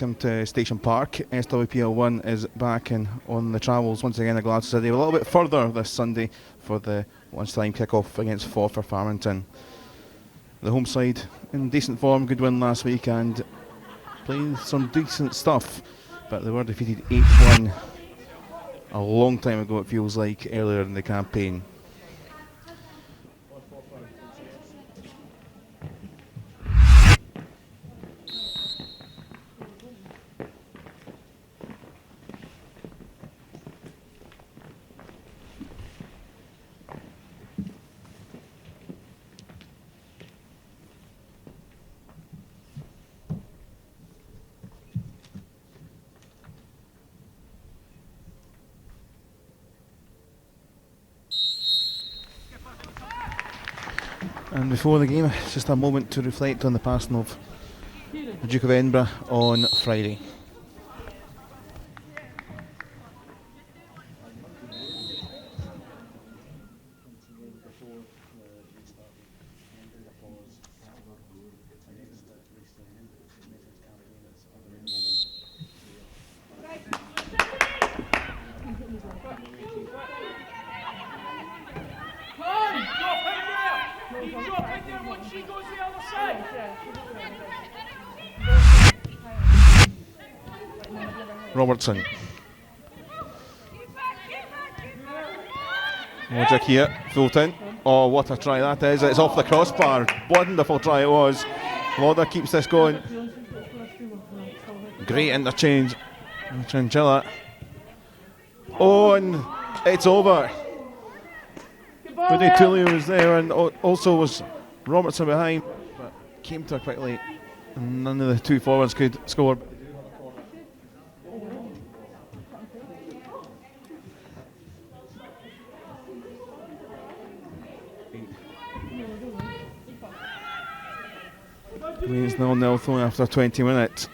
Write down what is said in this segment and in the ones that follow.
welcome to Station Park. SWPL 1 is back and on the travels once again at Glasgow City, a little bit further this Sunday for the lunchtime kick-off against Forfar Farmington. The home side in decent form, good win last week and playing some decent stuff, but they were defeated 8-1 a long time ago, it feels like, earlier in the campaign. And before the game, just a moment to reflect on the passing of the Duke of Edinburgh on Friday. Robertson. Logic here, Fulton. Oh, what a try that is. It's off the crossbar. Wonderful try it was. Lauder keeps this going. Great interchange. Chinchilla. Oh, and it's over. Woody Tulio was there and also was Robertson behind, but came to her quickly. None of the two forwards could score. It's 0-0 after 20 minutes.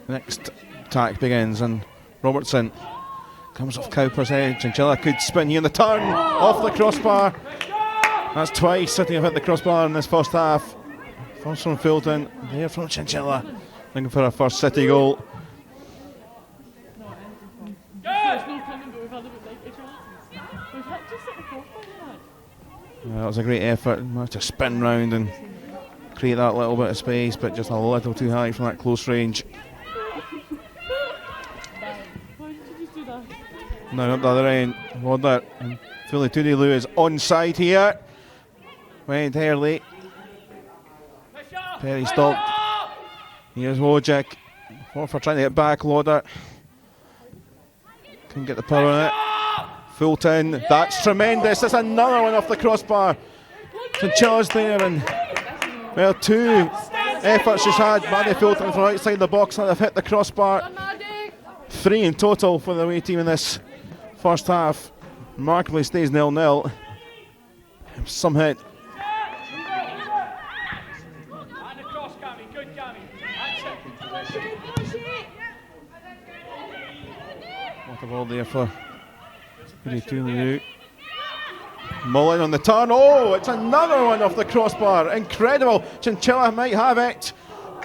Next attack begins and Robertson comes off Cowper's edge. Chinchilla could spin here in the turn off the crossbar. That's twice City have hit the crossbar in this first half. First from Fulton, there from Chinchilla, looking for a first City goal. That was a great effort. Managed to spin round and create that little bit of space, but just a little too high from that close range. Now up the other end, Lauder and Fully Tudilu is onside here. Went early. Perry stopped. Here's Wojcik. Forfar trying to get back. Lauder couldn't get the power on it. Fulton, that's tremendous. That's another one off the crossbar. Chinchilla's there, and well, two efforts she's had. Maddie Fulton from outside the box that have hit the crossbar. 3 in total for the away team in this first half. Remarkably stays 0-0. Some hit. What a ball there for Mullen on the turn. Oh, it's another one off the crossbar. Incredible. Chinchilla might have it,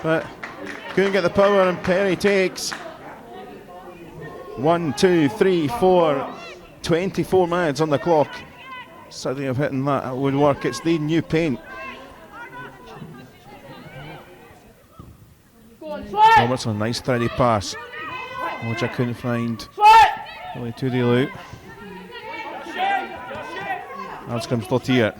but couldn't get the power, and Perry takes 1, 2, 3, 4, 24 minutes on the clock. City of hitting that would work. It's the new paint. Robertson, nice steady pass, which I couldn't find. Really to the loot. Out comes Lottier.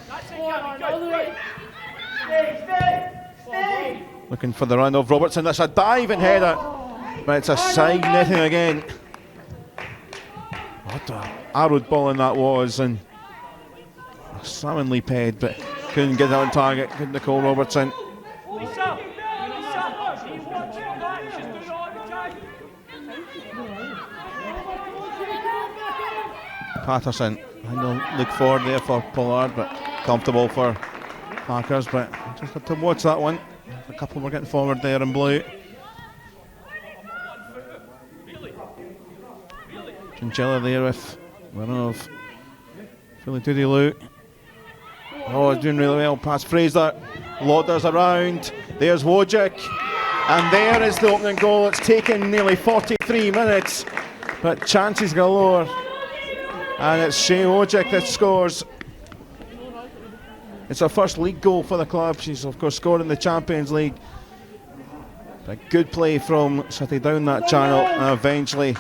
Looking for the run of Robertson. That's a diving header, but it's a side netting again. What a arrowed ball in that was, and Salmon leap head, but couldn't get that on target. Couldn't Nicole Robertson. Patterson, I don't look forward there for Pollard, but comfortable for Packers, but just have to watch that one. A couple were getting forward there in blue. Chinchilla there with one of Philly Toodiloo. Oh, he's doing really well. Past Fraser. Lauders around. There's Wojcik. And there is the opening goal. It's taken nearly 43 minutes, but chances galore. And it's Shea Wojcik that scores. It's her first league goal for the club. She's, of course, scored in the Champions League. A good play from City down that channel, and eventually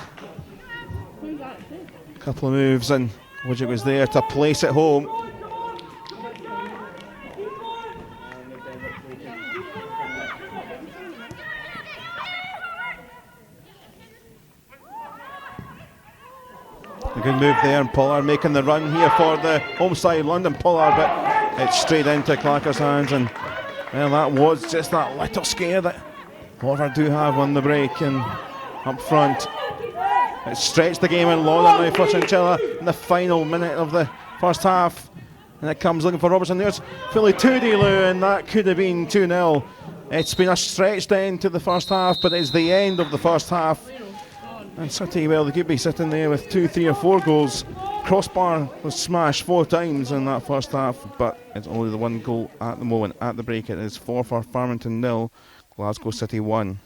a couple of moves, and Wojcik was there to place it home. A good move there, and Pollard making the run here for the home side, London Pollard, but it's straight into Clacker's hands, and well, that was just that little scare that Forfar do have on the break and up front. It stretched the game in Lauder now for Chinchilla in the final minute of the first half, and it comes looking for Robertson. There's Philly Toodiloo, and that could have been 2-0. It's been a stretched end to the first half, but it's the end of the first half. And City, well, they could be sitting there with 2, 3 or 4 goals. Crossbar was smashed 4 times in that first half, but it's only the 1 goal at the moment. At the break, it is Forfar Farmington 0, Glasgow City 1.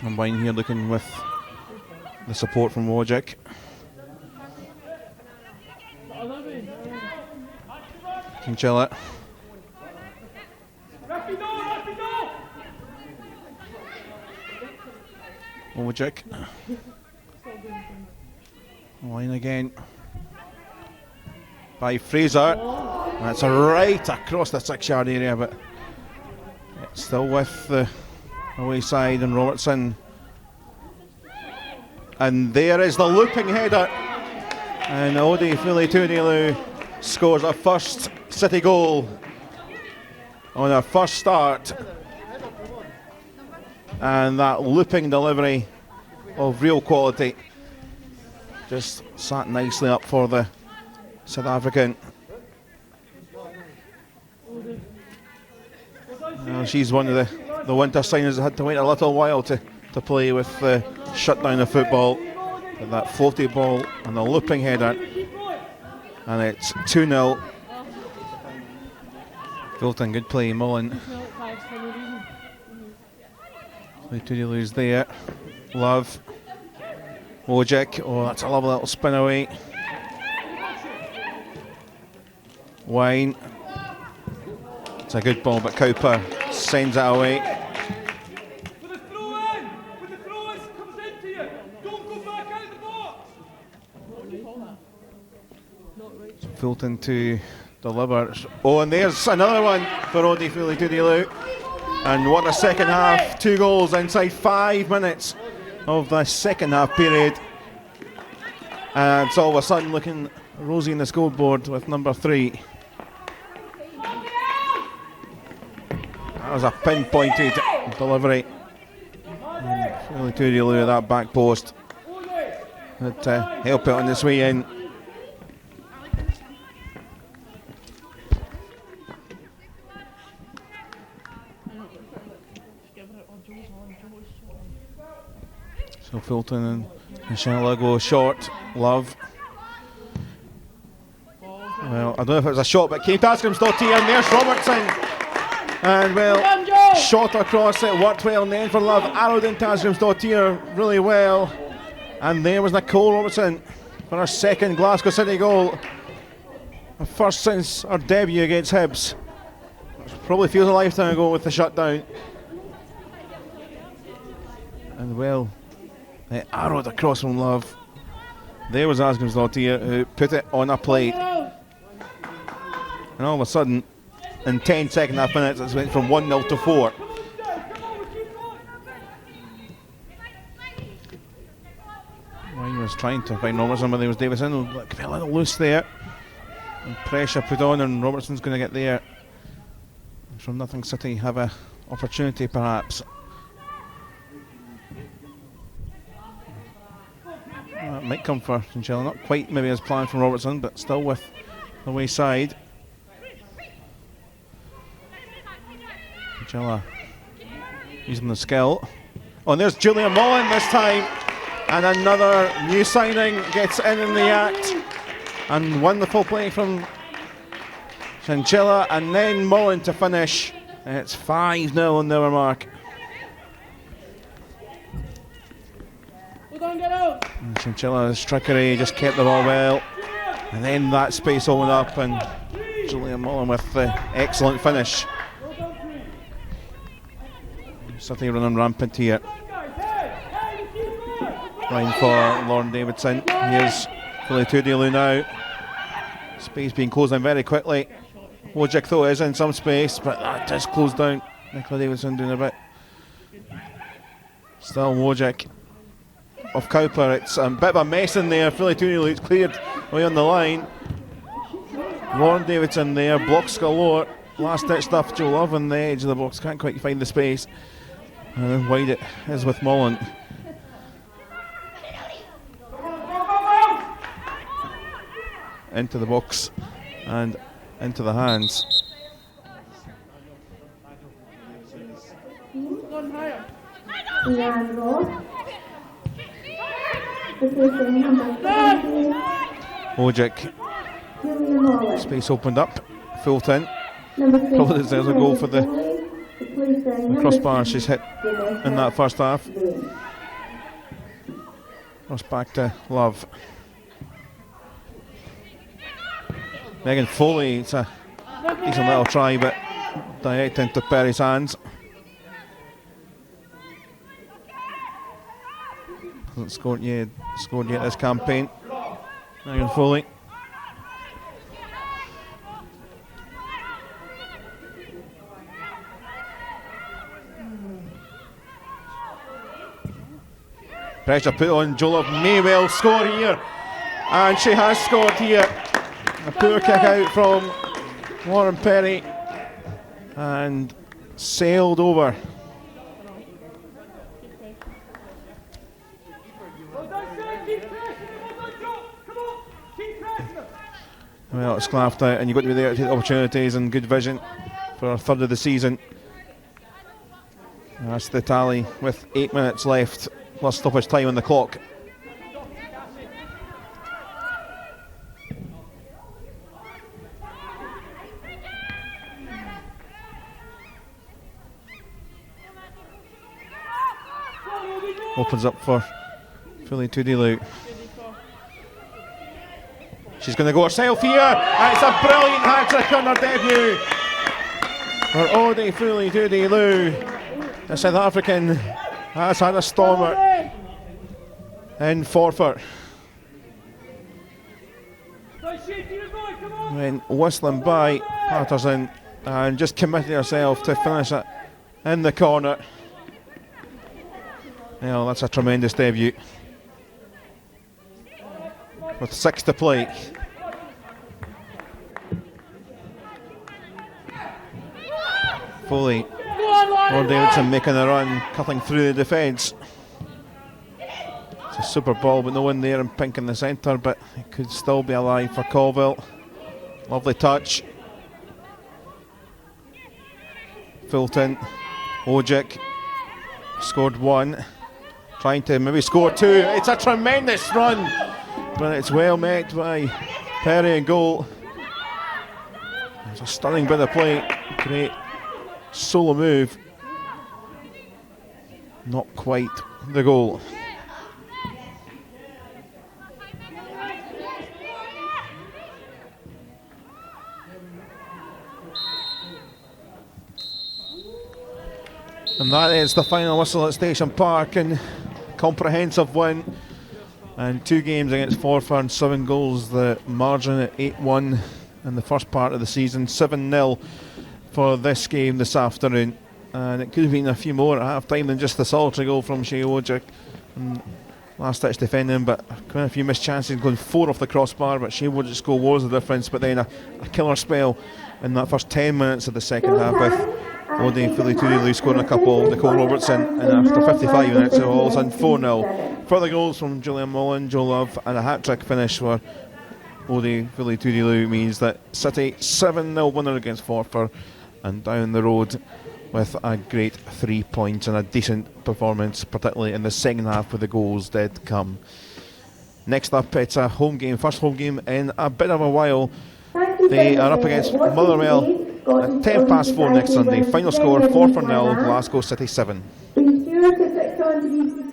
And Wine here looking with the support from Wojcik. Can chill it. Wojcik. Line again by Fraser. That's right across the 6-yard area, but it's still with the away side and Robertson. And there is the looping header. And Odie Philly Toodiloo scores a first City goal on her first start, and that looping delivery of real quality just sat nicely up for the South African. She's one of the winter signers that had to wait a little while to play with the shutdown of football. But that floaty ball and the looping header, and it's 2-0. Fulton, good play, Mullen. Toodiloo's there. Love. Wojcik. Oh, that's a lovely little spin away. Wine. It's a good ball, but Cowper sends it away. Fulton to deliver. Oh, and there's another one for Odie Philly Toodiloo. And what a second half. 2 goals inside 5 minutes of the second half period. And it's all of a sudden looking rosy in the scoreboard with number 3. That was a pinpointed delivery. Philly Toodiloo at that back post. But help it on this way in. So Fulton and Shanla go short. Love. Well, I don't know if it was a shot, but came to Asgrimsdottir, and there's Robertson. And well, shot across it, worked well, and then for Love, arrowed into Asgrimsdottir really well. And there was Nicole Robertson for her second Glasgow City goal. Her first since her debut against Hibs. Probably feels a lifetime ago with the shutdown. And well, they arrowed across from Love. There was Asgrimsdottir who put it on a plate. And all of a sudden, in 10 second half minutes, it went from 1-0 to 4. Wayne was trying to find Robertson, but there was Davison. A little loose there. And pressure put on, and Robertson's going to get there. From nothing, City have an opportunity perhaps. That might come for Chinchilla, not quite maybe as planned from Robertson, but still with the way side. Chinchilla using the skill. Oh, and there's Julia Mullen this time. And another new signing gets in the act. And wonderful play from Chinchilla, and then Mullen to finish. And it's 5-0 on the hour mark. And Chinchilla's trickery just kept the ball well. And then that space opened up, and Julia Mullen with the excellent finish. City running rampant here. Line for Lauren Davidson. Here's Philly Tudilu now. Space being closed down very quickly. Wojcik though is in some space, but that is closed down. Nicola Davidson doing a bit. Still Wojcik off Cowper. It's a bit of a mess in there. Philly Tudilu, it's cleared away on the line. Lauren Davidson there, blocks galore. Last ditch stuff. Joe Love on the edge of the box, can't quite find the space. And then wide it is with Mullen. Into the box and into the hands. Wojcik. Space opened up. Fulton. Probably deserves a goal for the crossbar she's hit in that first half. Cross back to Love. Megan Foley, it's a decent little try, but direct into Perry's hands. Hasn't scored yet this campaign. Megan Foley. Pressure put on. Joe Love may well score here, and she has scored here. A poor kick out from Lauren Perry and sailed over. Well, it's clapped out, and you've got to be there to take opportunities and good vision for a third of the season. That's the tally with 8 minutes left plus stoppage time on the clock. Opens up for Philly Tudilu. She's going to go herself here, and it's a brilliant hat-trick on her debut for Ode Philly Tudilu. The South African has had a stormer in Forfar. Went whistling by Patterson and just committed herself to finish it in the corner. Well, that's a tremendous debut. With 6 to play. Foley. Lauren Davidson making a run, cutting through the defence. It's a super ball, but no one there in pink in the centre, but it could still be alive for Colville. Lovely touch. Fulton. Wojcik. Scored 1. Trying to maybe score 2. It's a tremendous run, but it's well met by Perry in goal. It's a stunning bit of play. Great solo move. Not quite the goal. And that is the final whistle at Station Park, and comprehensive win, and 2 games against Forfar and 7 goals. The margin at 8-1 in the first part of the season, 7-0 for this game this afternoon, and it could have been a few more at half time than just the solitary goal from Shea Wojcik. Last ditch defending, but quite a few missed chances, going 4 off the crossbar, but Shea Wojcik's goal was the difference. But then a killer spell in that first 10 minutes of the second half with Ode Philly Tudilu scoring a couple, Nicole Robertson, and after 55 minutes it was in 4-0. Further goals from Julia Mullen, Joe Love, and a hat-trick finish for Ode Philly Tudilu means that City 7-0 winner against Forfar, and down the road with a great 3 points and a decent performance, particularly in the second half where the goals did come. Next up, it's a home game, first home game in a bit of a while. They are up against Motherwell at 4:10 next Sunday. Final score 4-0, Glasgow City 7. Be sure to fix on to